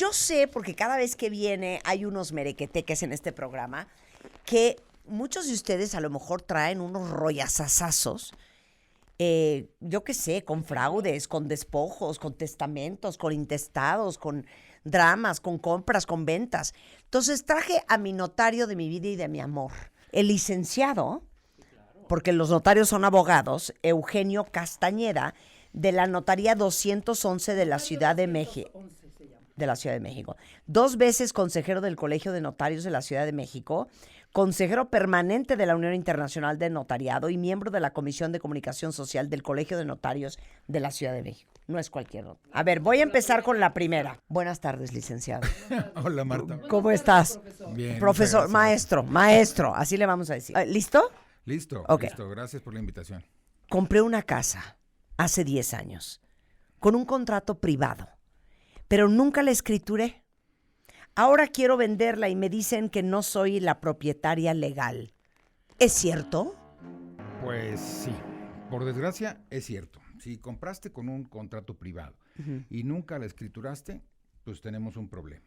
yo sé, porque cada vez que viene hay unos merequeteques en este programa, que muchos de ustedes a lo mejor traen unos rollasazazos, yo qué sé, con fraudes, con despojos, con testamentos, con intestados, con dramas, con compras, con ventas. Entonces traje a mi notario de mi vida y de mi amor, el licenciado, porque los notarios son abogados, Eugenio Castañeda, de la Notaría 211 de la Ciudad de México. De la Ciudad de México. 2 veces consejero del Colegio de Notarios de la Ciudad de México, consejero permanente de la Unión Internacional de Notariado y miembro de la Comisión de Comunicación Social del Colegio de Notarios de la Ciudad de México. No es cualquier nota. A ver, voy a empezar con la primera. Buenas tardes, licenciado. Hola, Marta. ¿Cómo estás? Bien. Profesor, maestro, así le vamos a decir. ¿Listo? Listo, Ok. listo. Gracias por la invitación. Compré una casa hace 10 años con un contrato privado, pero nunca la escrituré. Ahora quiero venderla y me dicen que no soy la propietaria legal. ¿Es cierto? Pues sí, por desgracia es cierto. Si compraste con un contrato privado y nunca la escrituraste, pues tenemos un problema.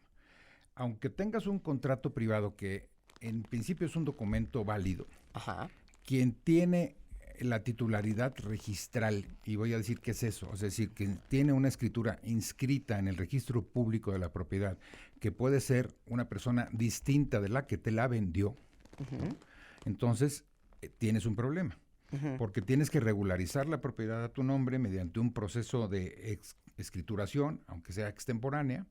Aunque tengas un contrato privado que en principio es un documento válido, Ajá. quien tiene la titularidad registral, y voy a decir qué es eso, es decir, que tiene una escritura inscrita en el registro público de la propiedad, que puede ser una persona distinta de la que te la vendió, entonces tienes un problema, porque tienes que regularizar la propiedad a tu nombre mediante un proceso de escrituración, aunque sea extemporánea.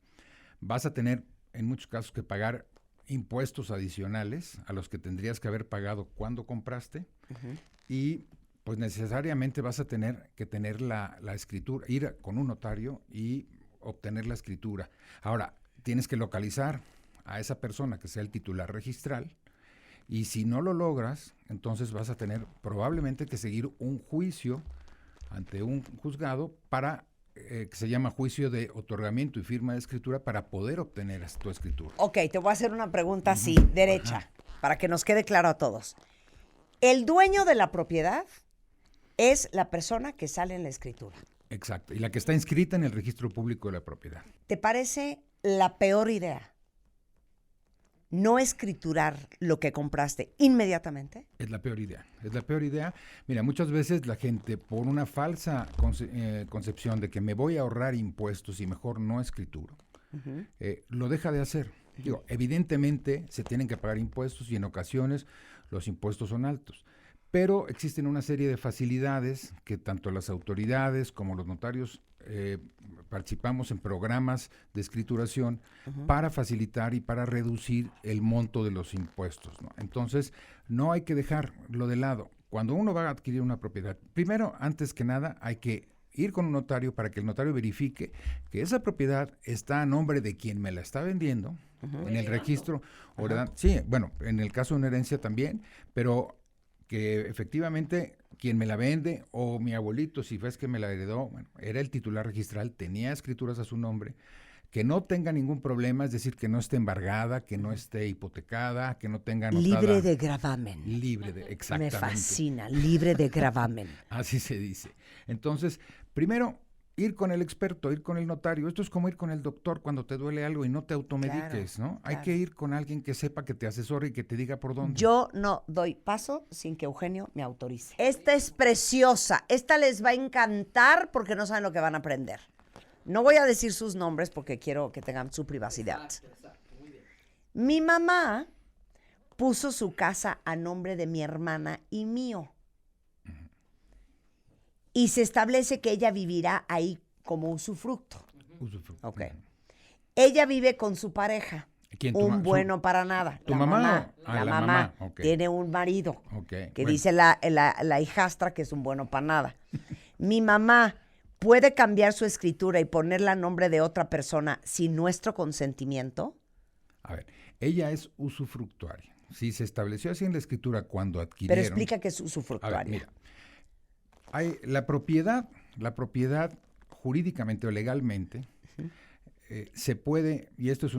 Vas a tener en muchos casos que pagar impuestos adicionales a los que tendrías que haber pagado cuando compraste, y pues necesariamente vas a tener que tener la escritura, ir con un notario y obtener la escritura. Ahora, tienes que localizar a esa persona que sea el titular registral, y si no lo logras, entonces vas a tener probablemente que seguir un juicio ante un juzgado para que se llama juicio de otorgamiento y firma de escritura, para poder obtener tu escritura. Ok, te voy a hacer una pregunta así, derecha, para que nos quede claro a todos. El dueño de la propiedad es la persona que sale en la escritura. Exacto, y la que está inscrita en el registro público de la propiedad. ¿Te parece la peor idea no escriturar lo que compraste inmediatamente? Es la peor idea, es la peor idea. Mira, muchas veces la gente, por una falsa concepción de que me voy a ahorrar impuestos y mejor no escrituro, lo deja de hacer. Digo, evidentemente se tienen que pagar impuestos y en ocasiones los impuestos son altos, pero existen una serie de facilidades que tanto las autoridades como los notarios participamos en programas de escrituración para facilitar y para reducir el monto de los impuestos, ¿no? Entonces, no hay que dejarlo de lado. Cuando uno va a adquirir una propiedad, primero, antes que nada, hay que ir con un notario para que el notario verifique que esa propiedad está a nombre de quien me la está vendiendo, en el registro, sí, bueno, en el caso de una herencia también, pero que efectivamente quien me la vende, o mi abuelito, si fue que me la heredó, bueno, era el titular registral, tenía escrituras a su nombre, que no tenga ningún problema, es decir, que no esté embargada, que no esté hipotecada, que no tenga anotada. Libre de gravamen. Libre de, exactamente. Me fascina, libre de gravamen. Así se dice. Entonces, primero, ir con el experto, ir con el notario. Esto es como ir con el doctor cuando te duele algo y no te automediques, Claro, ¿no? Hay que ir con alguien que sepa, que te asesore y que te diga por dónde. Yo no doy paso sin que Eugenio me autorice. Esta es preciosa. Esta les va a encantar porque no saben lo que van a aprender. No voy a decir sus nombres porque quiero que tengan su privacidad. Exacto, muy bien. Mi mamá puso su casa a nombre de mi hermana y mío. Y se establece que ella vivirá ahí como usufructo. Usufructo. Ok. Ella vive con su pareja. ¿Quién, Un bueno para nada. ¿Tu La mamá? La La mamá ok. tiene un marido Ok, que bueno. dice la hijastra que es un bueno para nada. Mi mamá puede cambiar su escritura y ponerla a nombre de otra persona sin nuestro consentimiento. A ver, ella es usufructuaria. Si se estableció así en la escritura cuando adquirieron... Pero explica que es A ver, usufructuaria. mira, hay la propiedad jurídicamente o legalmente se puede, y esto es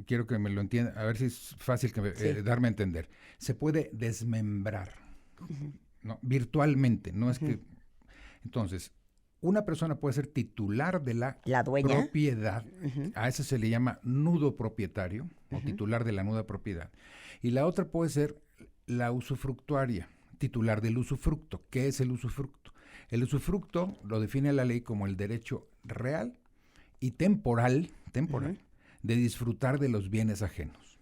quiero que me lo entienda, a ver si es fácil darme a entender, se puede desmembrar, ¿no? Virtualmente, no es que... Entonces, una persona puede ser titular de la dueña, propiedad, a eso se le llama nudo propietario, o titular de la nuda propiedad, y la otra puede ser la usufructuaria, titular del usufructo. ¿Qué es el usufructo? El usufructo lo define la ley como el derecho real y temporal de disfrutar de los bienes ajenos.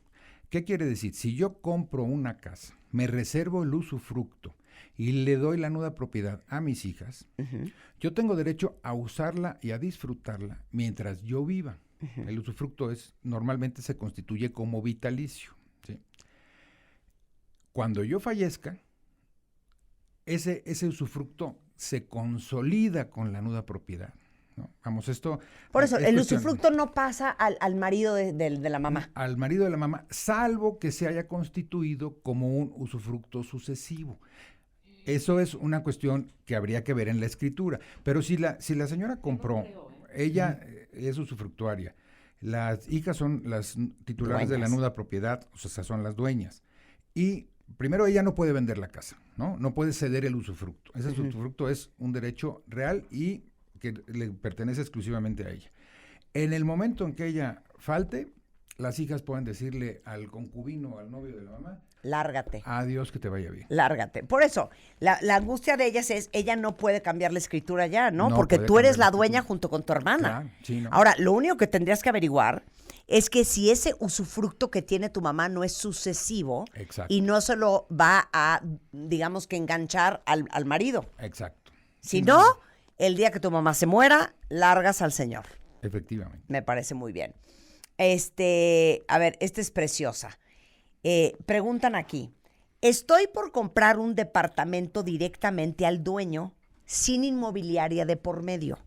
¿Qué quiere decir? Si yo compro una casa, me reservo el usufructo y le doy la nuda propiedad a mis hijas, yo tengo derecho a usarla y a disfrutarla mientras yo viva. El usufructo normalmente se constituye como vitalicio, ¿sí? Cuando yo fallezca, ese usufructo se consolida con la nuda propiedad, ¿no? Vamos, esto... Por eso, el usufructo no pasa al marido de la mamá. Al marido de la mamá, salvo que se haya constituido como un usufructo sucesivo. Eso es una cuestión que habría que ver en la escritura. Pero si la señora compró, ella es usufructuaria, las hijas son las titulares de la nuda propiedad, o sea, son las dueñas. Y primero ella no puede vender la casa, ¿no? No puede ceder el usufructo. Ese usufructo es un derecho real y que le pertenece exclusivamente a ella. En el momento en que ella falte, las hijas pueden decirle al concubino o al novio de la mamá: lárgate. Adiós, que te vaya bien. Lárgate. Por eso, la angustia de ellas es, ella no puede cambiar la escritura ya, ¿no? No porque puede tú eres cambiar la dueña junto con tu hermana. Claro, sí, ¿no? Ahora, lo único que tendrías que averiguar es que si ese usufructo que tiene tu mamá no es sucesivo, Exacto. y no se lo va a, digamos que enganchar al marido. Exacto. Si no, el día que tu mamá se muera, largas al señor. Efectivamente. Me parece muy bien. A ver, esta es preciosa. Preguntan aquí: estoy por comprar un departamento directamente al dueño, sin inmobiliaria de por medio.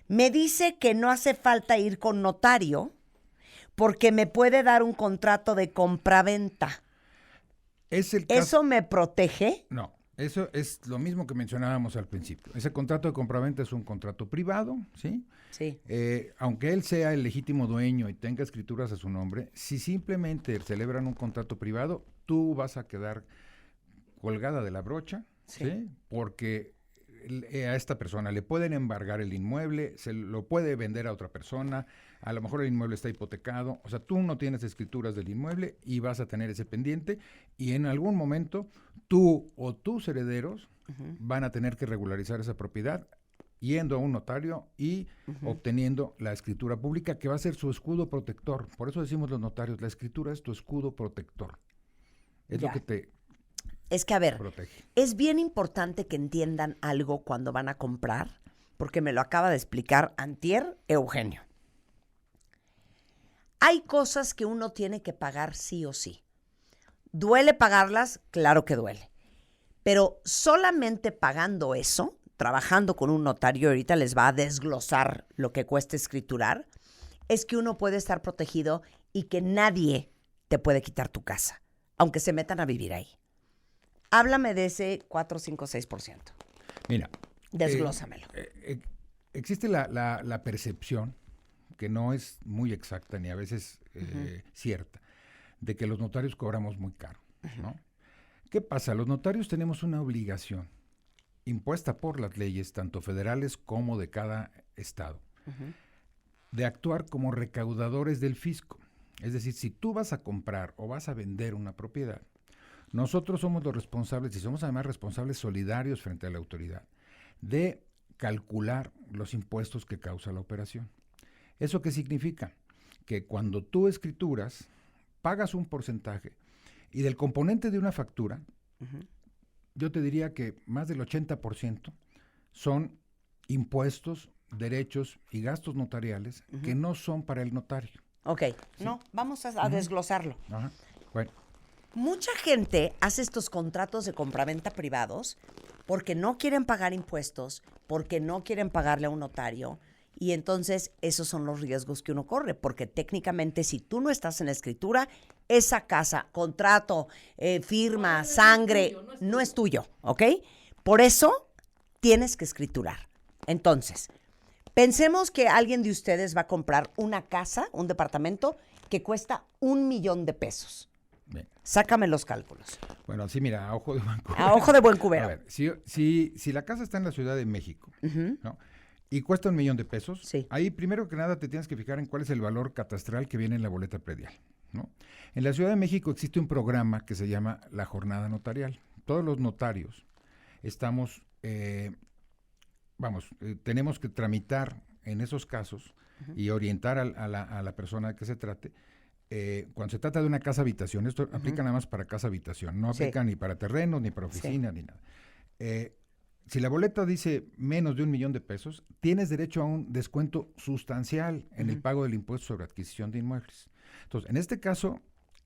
Me dice que no hace falta ir con notario porque me puede dar un contrato de compraventa. ¿Es el caso? ¿Eso me protege? No, eso es lo mismo que mencionábamos al principio. Ese contrato de compraventa es un contrato privado, ¿sí? Sí. Aunque él sea el legítimo dueño y tenga escrituras a su nombre, si simplemente celebran un contrato privado, tú vas a quedar colgada de la brocha, ¿sí? Porque a esta persona le pueden embargar el inmueble, se lo puede vender a otra persona, a lo mejor el inmueble está hipotecado, o sea, tú no tienes escrituras del inmueble y vas a tener ese pendiente, y en algún momento tú o tus herederos van a tener que regularizar esa propiedad yendo a un notario y obteniendo la escritura pública, que va a ser su escudo protector. Por eso decimos los notarios, la escritura es tu escudo protector. Es Ya. lo que te Es que, a ver, protege. es bien importante que entiendan algo cuando van a comprar, porque me lo acaba de explicar antier Eugenio. Hay cosas que uno tiene que pagar sí o sí. ¿Duele pagarlas? Claro que duele. Pero solamente pagando eso, trabajando con un notario, ahorita les va a desglosar lo que cuesta escriturar, es que uno puede estar protegido y que nadie te puede quitar tu casa, aunque se metan a vivir ahí. Háblame de ese 4, 5, 6%. Mira. Desglósamelo. Existe la percepción, que no es muy exacta ni a veces cierta, de que los notarios cobramos muy caro, ¿no? ¿Qué pasa? Los notarios tenemos una obligación impuesta por las leyes, tanto federales como de cada estado, de actuar como recaudadores del fisco. Es decir, si tú vas a comprar o vas a vender una propiedad, nosotros somos los responsables, y somos además responsables solidarios frente a la autoridad, de calcular los impuestos que causa la operación. ¿Eso qué significa? Que cuando tú escrituras, pagas un porcentaje, y del componente de una factura, yo te diría que más del 80% son impuestos, derechos y gastos notariales que no son para el notario. Ok, sí. No, vamos a desglosarlo. Ajá. Bueno. Mucha gente hace estos contratos de compraventa privados porque no quieren pagar impuestos, porque no quieren pagarle a un notario, y entonces esos son los riesgos que uno corre, porque técnicamente si tú no estás en la escritura, esa casa, contrato, firma, sangre, no es tuyo, ¿ok? Por eso tienes que escriturar. Entonces, pensemos que alguien de ustedes va a comprar una casa, un departamento, que cuesta $1,000,000 pesos. Bien. Sácame los cálculos. Bueno, sí, mira, a ojo de buen cubero. A ojo de buen cubero. A ver, si la casa está en la Ciudad de México, ¿no? Y cuesta $1,000,000, Sí. ahí primero que nada te tienes que fijar en cuál es el valor catastral que viene en la boleta predial, ¿no? En la Ciudad de México existe un programa que se llama la jornada notarial. Todos los notarios estamos, tenemos que tramitar en esos casos y orientar a la persona que se trate. Cuando se trata de una casa habitación, esto aplica nada más para casa habitación, no Sí. aplica ni para terrenos, ni para oficinas, ni nada. Si la boleta dice menos de $1,000,000, tienes derecho a un descuento sustancial en el pago del impuesto sobre adquisición de inmuebles. Entonces, en este caso,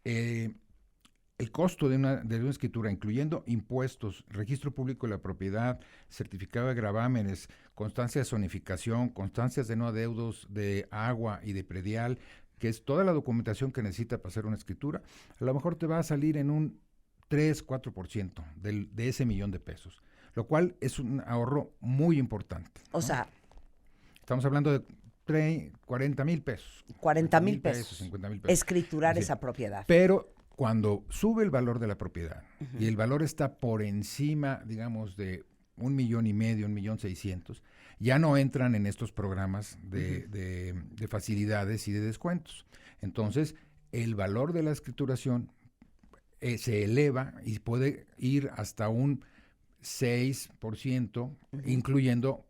el costo de una escritura, incluyendo impuestos, registro público de la propiedad, certificado de gravámenes, constancia de zonificación, constancias de no adeudos de agua y de predial, que es toda la documentación que necesita para hacer una escritura, a lo mejor te va a salir en un 3-4% de ese $1,000,000, lo cual es un ahorro muy importante, ¿no? O sea, Estamos hablando de $40,000. 40,000 pesos. 50,000 pesos. Escriturar Sí. esa propiedad. Pero cuando sube el valor de la propiedad y el valor está por encima, digamos, de $1,500,000, $1,600,000, ya no entran en estos programas de facilidades y de descuentos. Entonces, el valor de la escrituración se eleva y puede ir hasta un 6%, incluyendo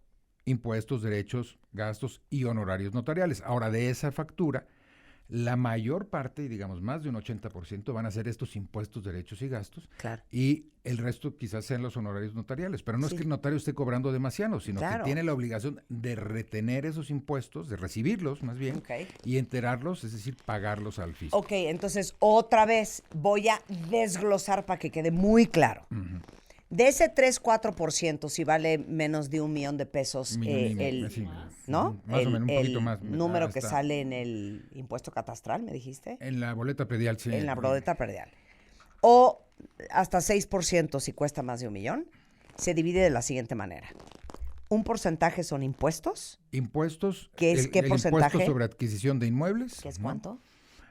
impuestos, derechos, gastos y honorarios notariales. Ahora, de esa factura, la mayor parte, digamos más de un 80%, van a ser estos impuestos, derechos y gastos, Claro. y el resto quizás sean los honorarios notariales. Pero no Sí. es que el notario esté cobrando demasiado, sino Claro. que tiene la obligación de retener esos impuestos, de recibirlos más bien, Ok. y enterarlos, es decir, pagarlos al fisco. Ok, entonces otra vez voy a desglosar para que quede muy claro. De ese 3-4%, si vale menos de $1,000,000, $1,000,000, sí, ¿no? más o menos, un poquito más. Número que hasta sale en el impuesto catastral, ¿me dijiste? en la boleta predial, sí. En la boleta predial. O hasta 6% si cuesta más de $1,000,000, se divide de la siguiente manera. Un porcentaje son impuestos, Impuestos. ¿Qué es qué el porcentaje? impuesto sobre adquisición de inmuebles. ¿qué es ¿no? cuánto?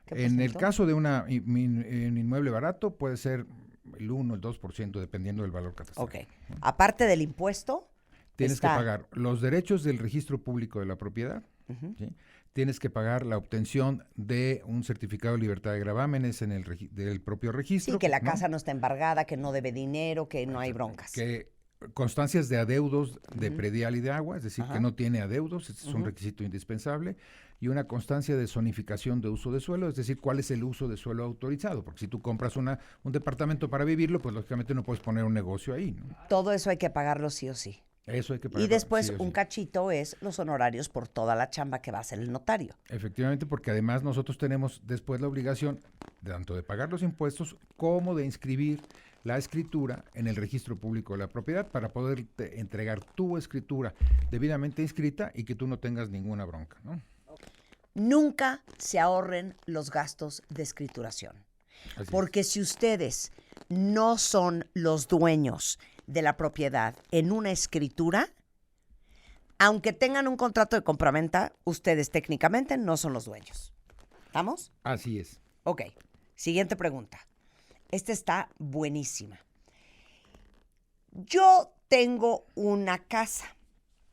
¿Qué En el porcentaje? caso de un inmueble barato, puede ser el 1, el 2%, dependiendo del valor catastral. Ok. Aparte del impuesto, Tienes que está- pagar los derechos del registro público de la propiedad. ¿Sí? Tienes que pagar la obtención de un certificado de libertad de gravámenes en del propio registro. sí, que la ¿no? casa no está embargada, que no debe dinero, que no hay broncas. Que constancias de adeudos de predial y de agua, es decir, Ajá. que no tiene adeudos, es un requisito indispensable, y una constancia de zonificación de uso de suelo, es decir, cuál es el uso de suelo autorizado, porque si tú compras un departamento para vivirlo, pues lógicamente no puedes poner un negocio ahí, ¿no? Todo eso hay que pagarlo sí o sí. Eso hay que Y pagarlo, después sí o un sí. cachito es los honorarios por toda la chamba que va a hacer el notario. Efectivamente, porque además nosotros tenemos después la obligación tanto de pagar los impuestos como de inscribir la escritura en el registro público de la propiedad para poder entregar tu escritura debidamente inscrita y que tú no tengas ninguna bronca, ¿no? Nunca se ahorren los gastos de escrituración. Así es. Porque si ustedes no son los dueños de la propiedad en una escritura, aunque tengan un contrato de compraventa, ustedes técnicamente no son los dueños. ¿Estamos? Así es. Ok. Siguiente pregunta. Esta está buenísima. Yo tengo una casa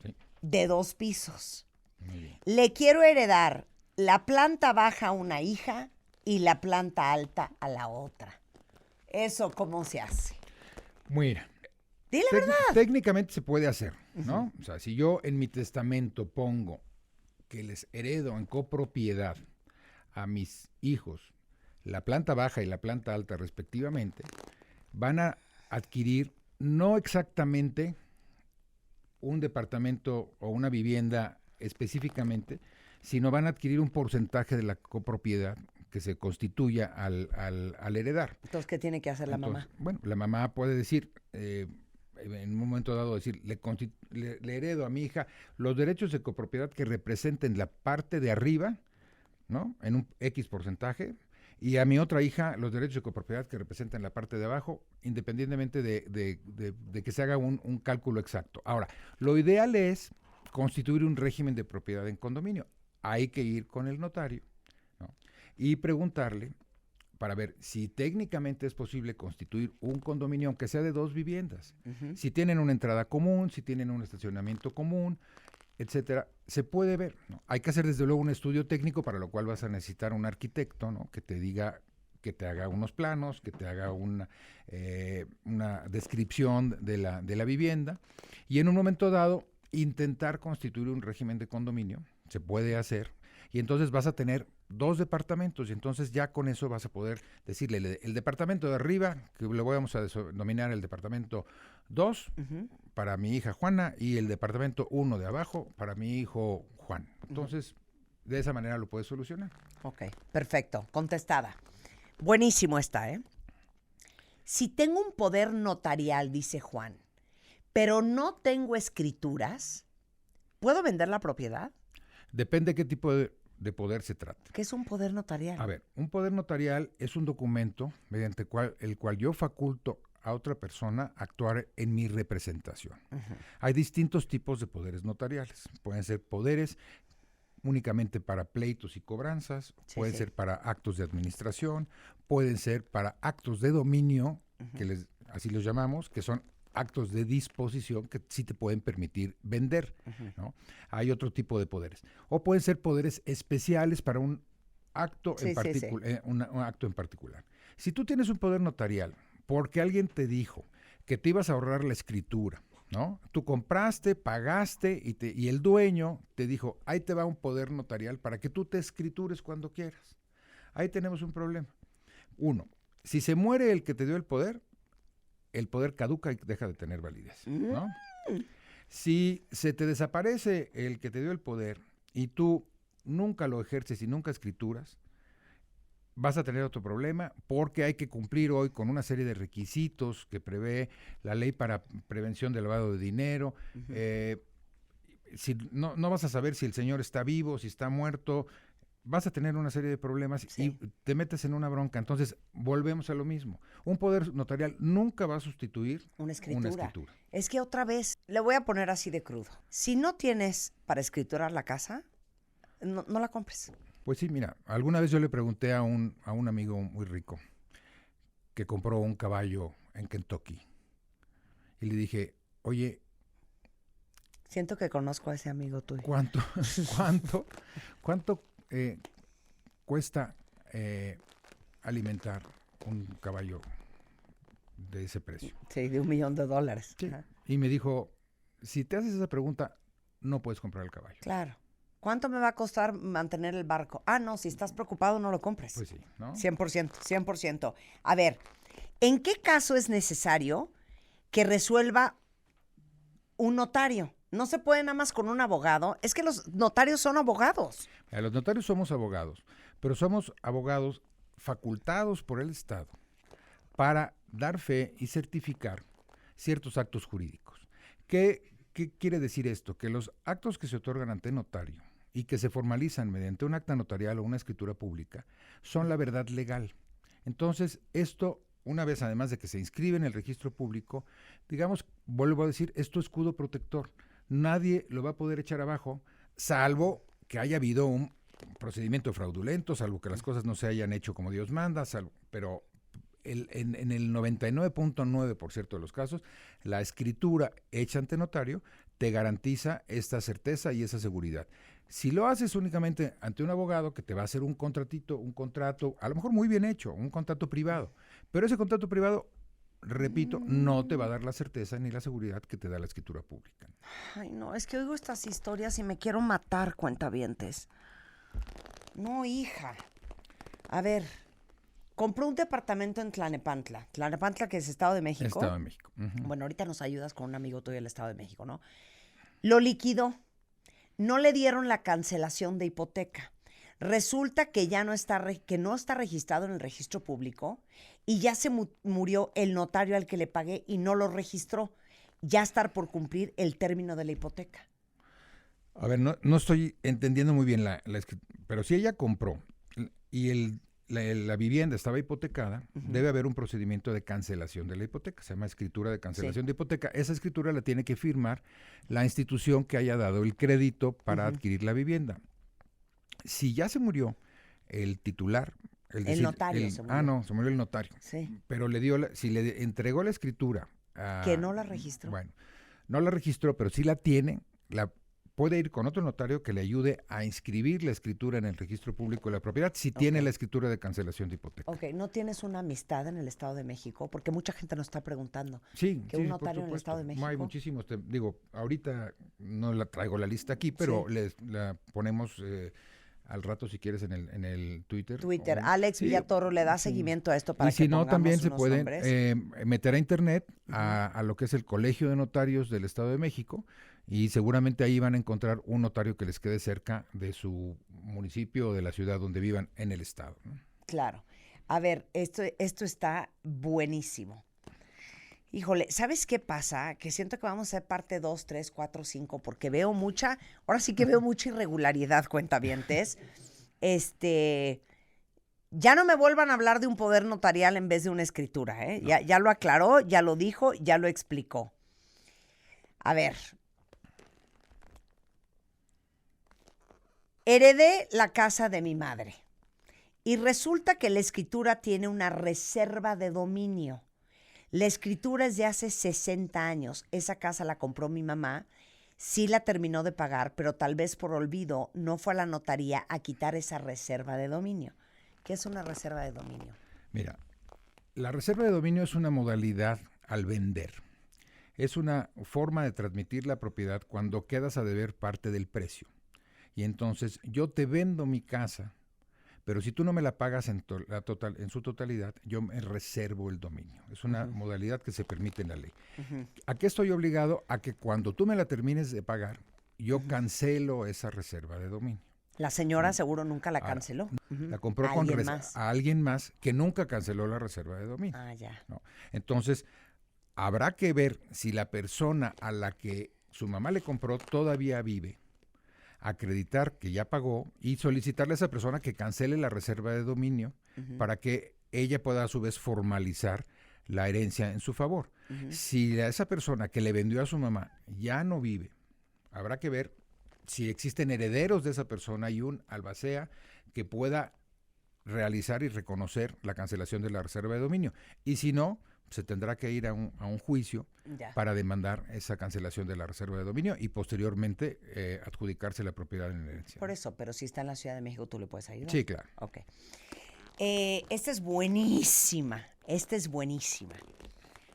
Sí. de 2 pisos. Muy bien. Le quiero heredar la planta baja a una hija y la planta alta a la otra. ¿Eso cómo se hace? Mira, Dile la verdad. técnicamente se puede hacer, ¿no? O sea, si yo en mi testamento pongo que les heredo en copropiedad a mis hijos la planta baja y la planta alta respectivamente, van a adquirir no exactamente un departamento o una vivienda específicamente, sino van a adquirir un porcentaje de la copropiedad que se constituya al heredar. Entonces, ¿qué tiene que hacer la mamá? Entonces, bueno, la mamá puede decir, en un momento dado, decir, le heredo a mi hija los derechos de copropiedad que representen la parte de arriba, ¿no? En un X porcentaje, y a mi otra hija los derechos de copropiedad que representan la parte de abajo, independientemente de que se haga un cálculo exacto. Ahora, lo ideal es constituir un régimen de propiedad en condominio. Hay que ir con el notario, ¿no? Y preguntarle para ver si técnicamente es posible constituir un condominio, aunque sea de 2 viviendas. Si tienen una entrada común, si tienen un estacionamiento común, etcétera, se puede ver, ¿no? Hay que hacer desde luego un estudio técnico, para lo cual vas a necesitar un arquitecto, ¿no? Que te diga, que te haga unos planos, que te haga una descripción de la vivienda, y en un momento dado intentar constituir un régimen de condominio. Se puede hacer, y entonces vas a tener 2 departamentos, y entonces ya con eso vas a poder decirle, el departamento de arriba, que le vamos a denominar el departamento 2, para mi hija Juana, y el departamento 1 de abajo para mi hijo Juan. Entonces, de esa manera lo puedes solucionar. Ok, perfecto, contestada. Buenísimo está, ¿eh? Si tengo un poder notarial, dice Juan, pero no tengo escrituras, ¿puedo vender la propiedad? Depende qué tipo de poder se trata. ¿Qué es un poder notarial? A ver, un poder notarial es un documento mediante el cual yo faculto a otra persona a actuar en mi representación. Hay distintos tipos de poderes notariales. Pueden ser poderes únicamente para pleitos y cobranzas, pueden ser para actos de administración, pueden ser para actos de dominio, que así los llamamos, que son actos de disposición que sí te pueden permitir vender, ¿no? Hay otro tipo de poderes. O pueden ser poderes especiales para un acto en particular, un acto en particular. Si tú tienes un poder notarial porque alguien te dijo que te ibas a ahorrar la escritura, ¿no? Tú compraste, pagaste y el dueño te dijo, ahí te va un poder notarial para que tú te escritures cuando quieras. Ahí tenemos un problema. Uno, si se muere el que te dio el poder caduca y deja de tener validez, ¿no? Si se te desaparece el que te dio el poder y tú nunca lo ejerces y nunca escrituras, vas a tener otro problema, porque hay que cumplir hoy con una serie de requisitos que prevé la ley para prevención del lavado de dinero. Si no vas a saber si el señor está vivo, si está muerto, vas a tener una serie de problemas y te metes en una bronca. Entonces, volvemos a lo mismo. Un poder notarial nunca va a sustituir una escritura. Es que otra vez, le voy a poner así de crudo. Si no tienes para escriturar la casa, no la compres. Pues sí, mira, alguna vez yo le pregunté a un amigo muy rico que compró un caballo en Kentucky y le dije, oye, siento que conozco a ese amigo tuyo. ¿Cuánto cuesta alimentar un caballo de ese precio? Sí, de $1 millón. Sí. Y me dijo, si te haces esa pregunta, no puedes comprar el caballo. Claro. ¿Cuánto me va a costar mantener el barco? Ah, no, si estás preocupado, no lo compres. Pues sí, ¿no? 100%. A ver, ¿en qué caso es necesario que resuelva un notario? No se puede nada más con un abogado. Es que los notarios son abogados. Los notarios somos abogados, pero somos abogados facultados por el Estado para dar fe y certificar ciertos actos jurídicos. ¿Qué quiere decir esto? Que los actos que se otorgan ante notario y que se formalizan mediante un acta notarial o una escritura pública son la verdad legal. Entonces, esto, una vez además de que se inscribe en el registro público, digamos, vuelvo a decir, es tu escudo protector. Nadie lo va a poder echar abajo, salvo que haya habido un procedimiento fraudulento, salvo que las cosas no se hayan hecho como Dios manda, pero en el 99.9% de los casos, la escritura hecha ante notario te garantiza esta certeza y esa seguridad. Si lo haces únicamente ante un abogado que te va a hacer un contrato, a lo mejor muy bien hecho, un contrato privado, pero ese contrato privado, repito, no te va a dar la certeza ni la seguridad que te da la escritura pública. Ay, no, es que oigo estas historias y me quiero matar, cuentavientes. No, hija. A ver, compró un departamento en Tlalnepantla. Tlalnepantla, que es Estado de México. Estado de México. Bueno, ahorita nos ayudas con un amigo tuyo del Estado de México, ¿no? Lo liquidó. No le dieron la cancelación de hipoteca. Resulta que ya no está registrado en el registro público y ya se murió el notario al que le pagué y no lo registró. Ya estar por cumplir el término de la hipoteca. A ver, no estoy entendiendo muy bien pero si ella compró y la vivienda estaba hipotecada, debe haber un procedimiento de cancelación de la hipoteca, se llama escritura de cancelación de hipoteca. Esa escritura la tiene que firmar la institución que haya dado el crédito para adquirir la vivienda. Si ya se murió el titular, El notario se murió. No, se murió el notario. Sí. Pero si le entregó la escritura que no la registró. Bueno, no la registró, pero sí la tiene, puede ir con otro notario que le ayude a inscribir la escritura en el registro público de la propiedad si tiene la escritura de cancelación de hipoteca. Ok, ¿no tienes una amistad en el Estado de México? Porque mucha gente nos está preguntando. Sí, que un notario en el Estado de México. No, hay muchísimos. Digo, ahorita no la traigo la lista aquí, pero la ponemos al rato si quieres en el Twitter. Alex Villatoro le da seguimiento a esto para que pongamos también se unos pueden nombres. meter a internet a lo que es el Colegio de Notarios del Estado de México y seguramente ahí van a encontrar un notario que les quede cerca de su municipio o de la ciudad donde vivan en el estado, ¿no? Claro. A ver, esto está buenísimo. Híjole, ¿sabes qué pasa? Que siento que vamos a ser parte 2, 3, 4, 5, porque ahora sí que veo mucha irregularidad, cuentavientes. Ya no me vuelvan a hablar de un poder notarial en vez de una escritura, ¿eh? No. Ya lo aclaró, ya lo dijo, ya lo explicó. A ver. Heredé la casa de mi madre y resulta que la escritura tiene una reserva de dominio. La escritura es de hace 60 años. Esa casa la compró mi mamá, sí la terminó de pagar, pero tal vez por olvido no fue a la notaría a quitar esa reserva de dominio. ¿Qué es una reserva de dominio? Mira, la reserva de dominio es una modalidad al vender. Es una forma de transmitir la propiedad cuando quedas a deber parte del precio. Y entonces yo te vendo mi casa, pero si tú no me la pagas en su totalidad, yo me reservo el dominio. Es una modalidad que se permite en la ley. ¿A qué estoy obligado? A que cuando tú me la termines de pagar, yo cancelo esa reserva de dominio. La señora seguro nunca la canceló. La compró a alguien más que nunca canceló la reserva de dominio. Ah, ya. ¿No? Entonces, habrá que ver si la persona a la que su mamá le compró todavía vive, acreditar que ya pagó y solicitarle a esa persona que cancele la reserva de dominio para que ella pueda a su vez formalizar la herencia en su favor. Si esa persona que le vendió a su mamá ya no vive, habrá que ver si existen herederos de esa persona y un albacea que pueda realizar y reconocer la cancelación de la reserva de dominio. Y si no, se tendrá que ir a un juicio para demandar esa cancelación de la reserva de dominio y posteriormente adjudicarse la propiedad en herencia. Por eso, pero si está en la Ciudad de México, ¿tú le puedes ayudar? Sí, claro. Ok. Esta es buenísima.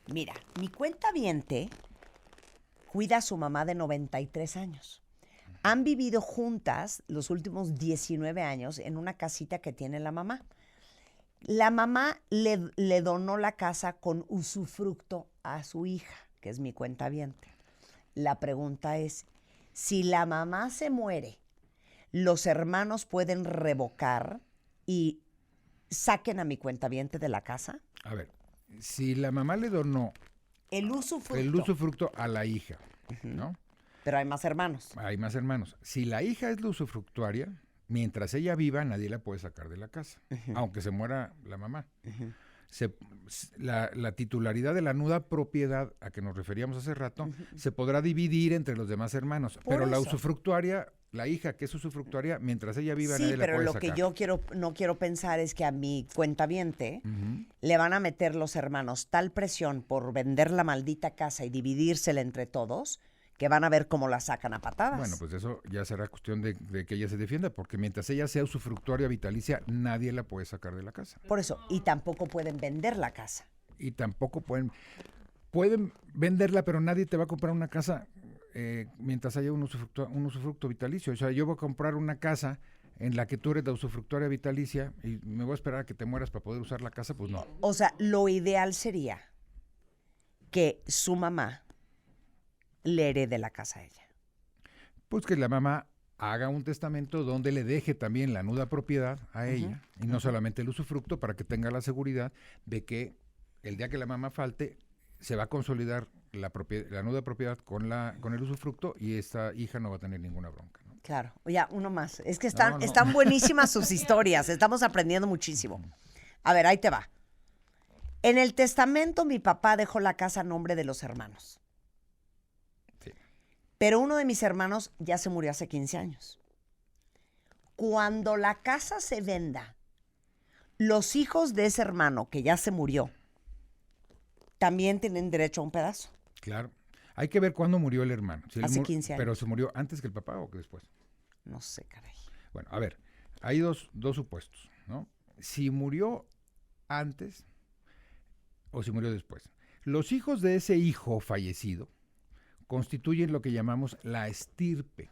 Mira, mi cuentaviente cuida a su mamá de 93 años. Han vivido juntas los últimos 19 años en una casita que tiene la mamá. La mamá le donó la casa con usufructo a su hija, que es mi cuentaviente. La pregunta es, si la mamá se muere, ¿los hermanos pueden revocar y saquen a mi cuentaviente de la casa? A ver, si la mamá le donó el usufructo a la hija, ¿no? Pero hay más hermanos. Hay más hermanos. Si la hija es la usufructuaria, mientras ella viva, nadie la puede sacar de la casa, aunque se muera la mamá. La titularidad de la nuda propiedad a que nos referíamos hace rato se podrá dividir entre los demás hermanos, pero la usufructuaria, la hija que es usufructuaria, mientras ella viva, nadie la puede sacar. Sí, pero lo que yo no quiero pensar es que a mi cuentaviente le van a meter los hermanos tal presión por vender la maldita casa y dividírsela entre todos, que van a ver cómo la sacan a patadas. Bueno, pues eso ya será cuestión de que ella se defienda, porque mientras ella sea usufructuaria vitalicia, nadie la puede sacar de la casa. Por eso, y tampoco pueden vender la casa. Y tampoco pueden venderla, pero nadie te va a comprar una casa mientras haya un usufructo vitalicio. O sea, yo voy a comprar una casa en la que tú eres la usufructuaria vitalicia y me voy a esperar a que te mueras para poder usar la casa, pues no. O sea, lo ideal sería que su mamá le herede la casa a ella. Pues que la mamá haga un testamento donde le deje también la nuda propiedad a ella y no solamente el usufructo, para que tenga la seguridad de que el día que la mamá falte se va a consolidar la nuda propiedad con el usufructo y esta hija no va a tener ninguna bronca, ¿no? Claro. Ya, uno más. Es que están buenísimas sus historias. Estamos aprendiendo muchísimo. A ver, ahí te va. En el testamento mi papá dejó la casa a nombre de los hermanos. Pero uno de mis hermanos ya se murió hace 15 años. Cuando la casa se venda, Los hijos de ese hermano que ya se murió también tienen derecho a un pedazo. Claro. Hay que ver cuándo murió el hermano. Si Hace 15 años. Pero se murió antes que el papá o que después. No sé, caray. Bueno, a ver, hay dos supuestos, ¿no? Si murió antes o si murió después. Los hijos de ese hijo fallecido constituyen lo que llamamos la estirpe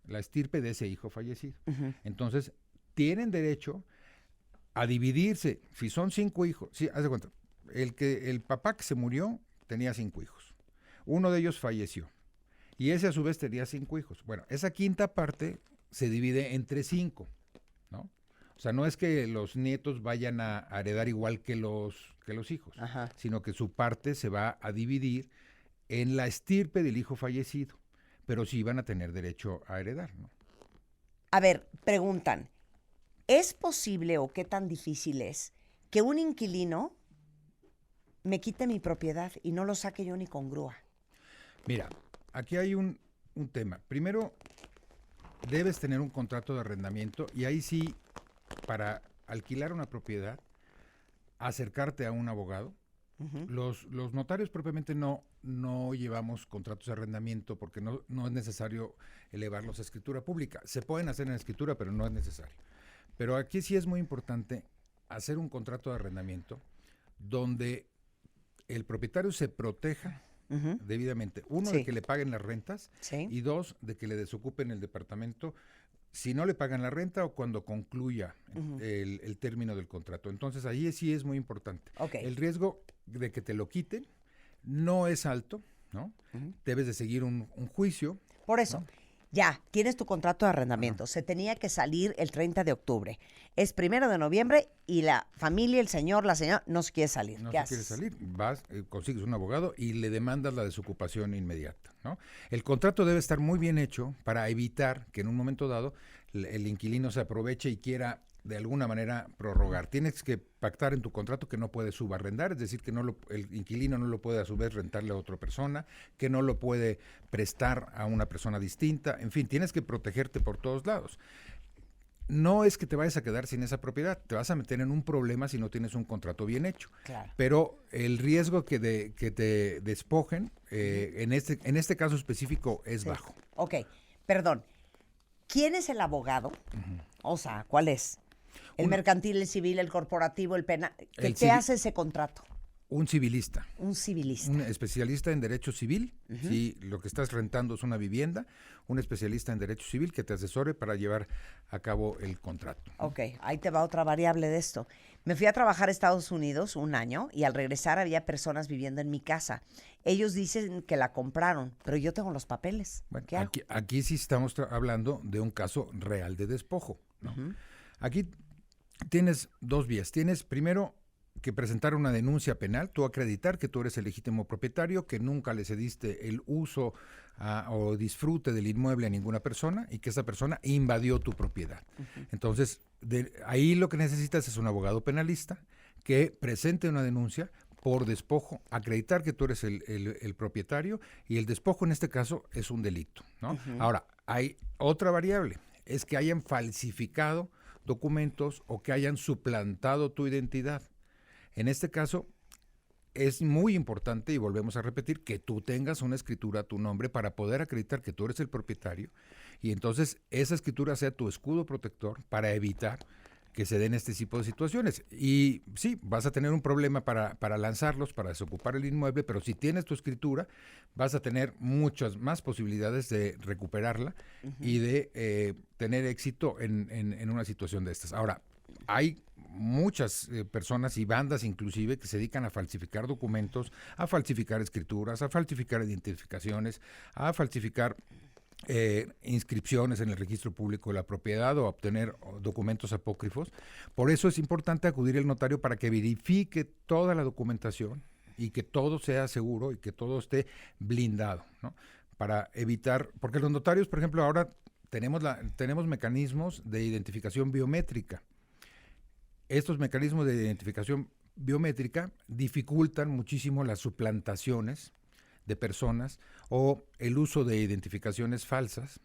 de ese hijo fallecido. Ujú. Entonces, tienen derecho a dividirse. Si son 5 hijos, sí, haz de cuenta, el papá que se murió tenía 5 hijos. Uno de ellos falleció. Y ese a su vez tenía 5 hijos. Bueno, esa quinta parte se divide entre 5, ¿no? O sea, no es que los nietos vayan a heredar igual que los hijos, Ajá. sino que su parte se va a dividir en la estirpe del hijo fallecido. Pero sí van a tener derecho a heredar, ¿no? A ver, preguntan, ¿es posible o qué tan difícil es que un inquilino me quite mi propiedad y no lo saque yo ni con grúa? Mira, aquí hay un tema. Primero, debes tener un contrato de arrendamiento y ahí sí, para alquilar una propiedad, acercarte a un abogado. Ujú. Los notarios propiamente no llevamos contratos de arrendamiento porque no es necesario elevarlos a escritura pública. Se pueden hacer en escritura, pero no es necesario. Pero aquí sí es muy importante hacer un contrato de arrendamiento donde el propietario se proteja Ujú. debidamente. Uno, Sí. de que le paguen las rentas Sí. y dos, de que le desocupen el departamento si no le pagan la renta o cuando concluya Ujú. el término del contrato. Entonces ahí sí es muy importante. Ok. El riesgo de que te lo quiten no es alto, ¿no? Ujú. Debes de seguir un juicio. Por eso, ya, tienes tu contrato de arrendamiento. Se tenía que salir el 30 de octubre. Es 1 de noviembre y la familia, el señor, la señora, no se quiere salir. No ¿Qué se quiere haces? salir, vas, consigues un abogado y le demandas la desocupación inmediata, ¿no? El contrato debe estar muy bien hecho para evitar que en un momento dado el inquilino se aproveche y quiera de alguna manera prorrogar. Tienes que pactar en tu contrato que no puede subarrendar, es decir, que el inquilino no lo puede a su vez rentarle a otra persona, que no lo puede prestar a una persona distinta, en fin, tienes que protegerte por todos lados. No es que te vayas a quedar sin esa propiedad, te vas a meter en un problema si no tienes un contrato bien hecho. Claro. Pero el riesgo que te despojen, en este caso específico, es Sí. bajo. Ok, perdón. ¿Quién es el abogado? O sea, ¿cuál es? El Uno- mercantil, el civil, el corporativo, el penal. ¿Qué El te civil. hace ese contrato? Un civilista, Un civilista. un especialista en derecho civil, si lo que estás rentando es una vivienda, un especialista en derecho civil que te asesore para llevar a cabo el contrato. Ok, ahí te va otra variable de esto. Me fui a trabajar a Estados Unidos un año y al regresar había personas viviendo en mi casa. Ellos dicen que la compraron, pero yo tengo los papeles. Bueno, ¿Qué hago? aquí sí estamos hablando de un caso real de despojo, ¿no? Aquí tienes dos vías. Tienes primero que presentar una denuncia penal, tú acreditar que tú eres el legítimo propietario, que nunca le cediste el uso o disfrute del inmueble a ninguna persona y que esa persona invadió tu propiedad. Entonces, ahí lo que necesitas es un abogado penalista que presente una denuncia por despojo, acreditar que tú eres el propietario y el despojo en este caso es un delito, ¿no? Ahora, hay otra variable, es que hayan falsificado documentos o que hayan suplantado tu identidad. En este caso, es muy importante, y volvemos a repetir, que tú tengas una escritura a tu nombre para poder acreditar que tú eres el propietario y entonces esa escritura sea tu escudo protector para evitar que se den este tipo de situaciones. Y sí, vas a tener un problema para lanzarlos, para desocupar el inmueble, pero si tienes tu escritura, vas a tener muchas más posibilidades de recuperarla y de tener éxito en una situación de estas. Ahora, hay muchas personas y bandas inclusive que se dedican a falsificar documentos, a falsificar escrituras, a falsificar identificaciones, a falsificar inscripciones en el registro público de la propiedad o obtener documentos apócrifos. Por eso es importante acudir al notario para que verifique toda la documentación y que todo sea seguro y que todo esté blindado, ¿no? Para evitar, porque los notarios, por ejemplo, ahora tenemos mecanismos de identificación biométrica. Estos mecanismos de identificación biométrica dificultan muchísimo las suplantaciones de personas o el uso de identificaciones falsas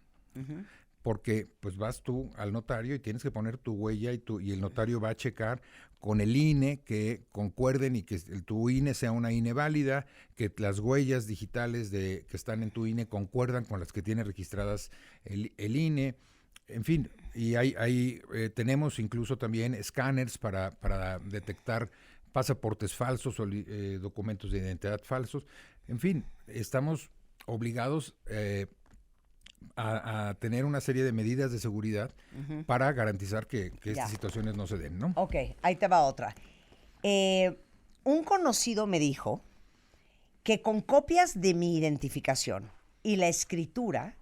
porque pues vas tú al notario y tienes que poner tu huella y el notario va a checar con el INE que concuerden y que tu INE sea una INE válida, que las huellas digitales que están en tu INE concuerdan con las que tiene registradas el INE. En fin, y tenemos incluso también escáneres para detectar pasaportes falsos o documentos de identidad falsos. En fin, estamos obligados a tener una serie de medidas de seguridad para garantizar que estas situaciones no se den, ¿no? Ok, ahí te va otra. Un conocido me dijo que con copias de mi identificación y la escritura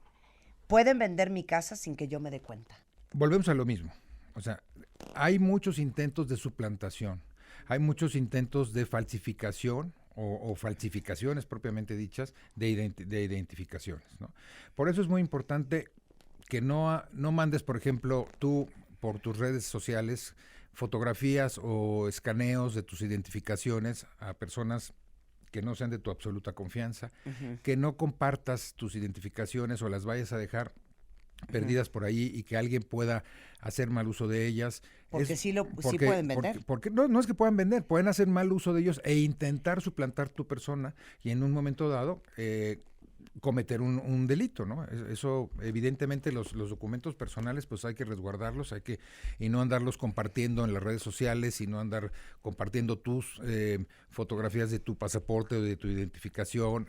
pueden vender mi casa sin que yo me dé cuenta. Volvemos a lo mismo. O sea, hay muchos intentos de suplantación, hay muchos intentos de falsificación o falsificaciones propiamente dichas de identificaciones, ¿no? Por eso es muy importante que no mandes, por ejemplo, tú por tus redes sociales fotografías o escaneos de tus identificaciones a personas que no sean de tu absoluta confianza, que no compartas tus identificaciones o las vayas a dejar perdidas por ahí y que alguien pueda hacer mal uso de ellas. Porque sí pueden vender. Porque no es que puedan vender, pueden hacer mal uso de ellos e intentar suplantar tu persona y en un momento dado cometer un delito, ¿no? Eso, evidentemente, los documentos personales, pues hay que resguardarlos, y no andarlos compartiendo en las redes sociales, y no andar compartiendo tus fotografías de tu pasaporte o de tu identificación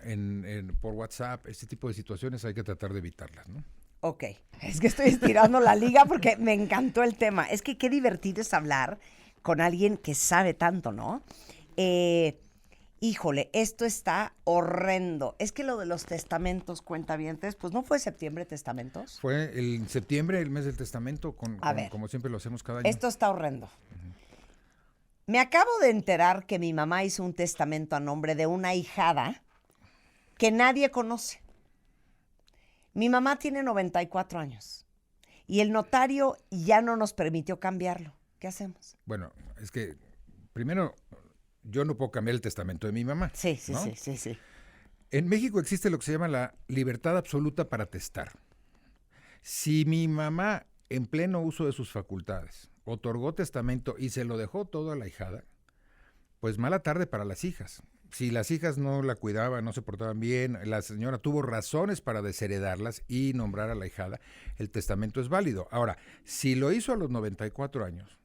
por WhatsApp. Este tipo de situaciones hay que tratar de evitarlas, ¿no? Ok, es que estoy estirando la liga porque me encantó el tema. Es que qué divertido es hablar con alguien que sabe tanto, ¿no? Híjole, esto está horrendo. Es que lo de los testamentos, cuentavientes, pues ¿no fue septiembre testamentos? Fue en septiembre, el mes del testamento, como siempre lo hacemos cada año. Esto está horrendo. Me acabo de enterar que mi mamá hizo un testamento a nombre de una ahijada que nadie conoce. Mi mamá tiene 94 años y el notario ya no nos permitió cambiarlo. ¿Qué hacemos? Bueno, es que primero yo no puedo cambiar el testamento de mi mamá. Sí. En México existe lo que se llama la libertad absoluta para testar. Si mi mamá, en pleno uso de sus facultades, otorgó testamento y se lo dejó todo a la ahijada, pues mala tarde para las hijas. Si las hijas no la cuidaban, no se portaban bien, la señora tuvo razones para desheredarlas y nombrar a la ahijada, el testamento es válido. Ahora, si lo hizo a los 94 años,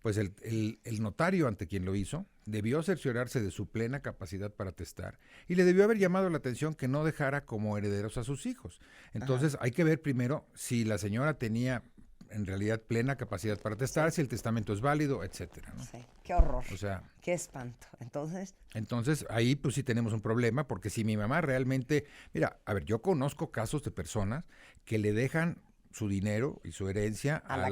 pues el notario ante quien lo hizo debió cerciorarse de su plena capacidad para testar y le debió haber llamado la atención que no dejara como herederos a sus hijos. Entonces hay que ver primero si la señora tenía en realidad plena capacidad para testar, si el testamento es válido, etcétera, ¿no? Sí, qué horror. O sea, qué espanto. Entonces ahí pues sí tenemos un problema, porque si mi mamá realmente, mira, a ver, yo conozco casos de personas que le dejan su dinero y su herencia a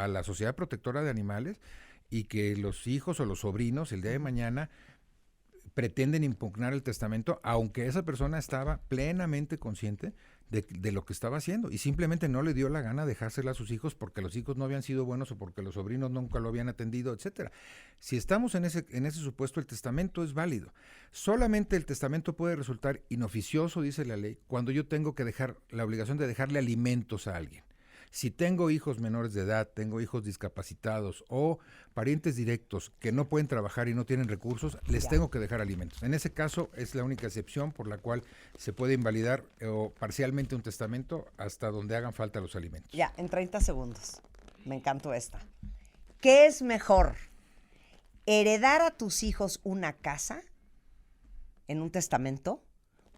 la Sociedad Protectora de Animales y que los hijos o los sobrinos el día de mañana pretenden impugnar el testamento, aunque esa persona estaba plenamente consciente de lo que estaba haciendo y simplemente no le dio la gana dejársela a sus hijos porque los hijos no habían sido buenos o porque los sobrinos nunca lo habían atendido, etcétera. Si estamos en ese supuesto, el testamento es válido. Solamente el testamento puede resultar inoficioso, dice la ley, cuando yo tengo que dejar la obligación de dejarle alimentos a alguien. Si tengo hijos menores de edad, tengo hijos discapacitados o parientes directos que no pueden trabajar y no tienen recursos, les tengo que dejar alimentos. En ese caso es la única excepción por la cual se puede invalidar parcialmente un testamento hasta donde hagan falta los alimentos. Ya, en 30 segundos. Me encantó esta. ¿Qué es mejor? ¿Heredar a tus hijos una casa en un testamento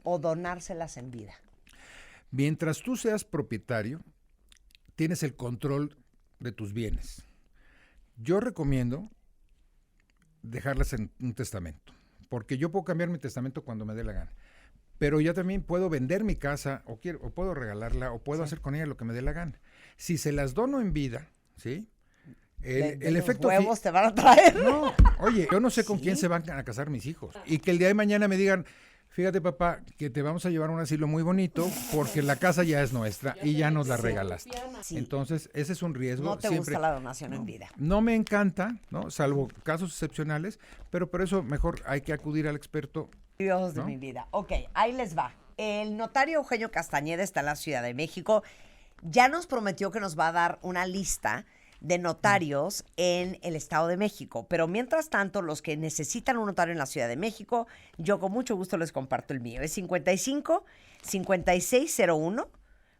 o donárselas en vida? Mientras tú seas propietario, tienes el control de tus bienes. Yo recomiendo dejarlas en un testamento, porque yo puedo cambiar mi testamento cuando me dé la gana, pero yo también puedo vender mi casa o puedo regalarla o puedo hacer con ella lo que me dé la gana. Si se las dono en vida, ¿sí? El efecto huevos te van a traer. No, oye, yo no sé con quién se van a casar mis hijos y que el día de mañana me digan: fíjate, papá, que te vamos a llevar a un asilo muy bonito porque la casa ya es nuestra y ya nos la regalaste. Sí. Entonces, ese es un riesgo. No te gusta la donación en vida. No me encanta, ¿no? Salvo casos excepcionales, pero por eso mejor hay que acudir al experto. Dios de mi vida. Ok, ahí les va. El notario Eugenio Castañeda está en la Ciudad de México. ya nos prometió que nos va a dar una lista de notarios en el Estado de México. Pero mientras tanto, los que necesitan un notario en la Ciudad de México, yo con mucho gusto les comparto el mío. Es 55 5601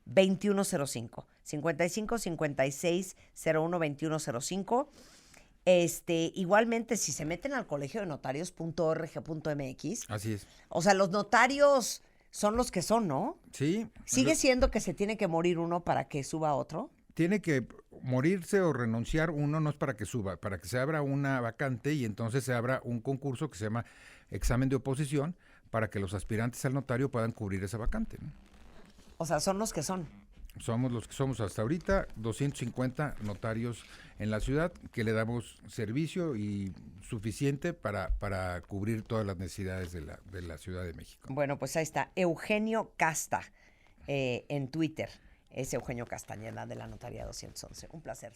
2105. 55 5601 2105. Igualmente, si se meten al colegio de notarios.org.mx. Así es. O sea, los notarios son los que son, ¿no? Sí. ¿Sigue siendo que se tiene que morir uno para que suba otro? Tiene que morirse o renunciar uno, no es para que suba, para que se abra una vacante y entonces se abra un concurso que se llama examen de oposición para que los aspirantes al notario puedan cubrir esa vacante, ¿no? O sea, son los que son. Somos los que somos hasta ahorita, 250 notarios en la ciudad que le damos servicio y suficiente para cubrir todas las necesidades de la Ciudad de México. Bueno, pues ahí está, Eugenio Casta, en Twitter. Es Eugenio Castañeda de la Notaría 211. Un placer.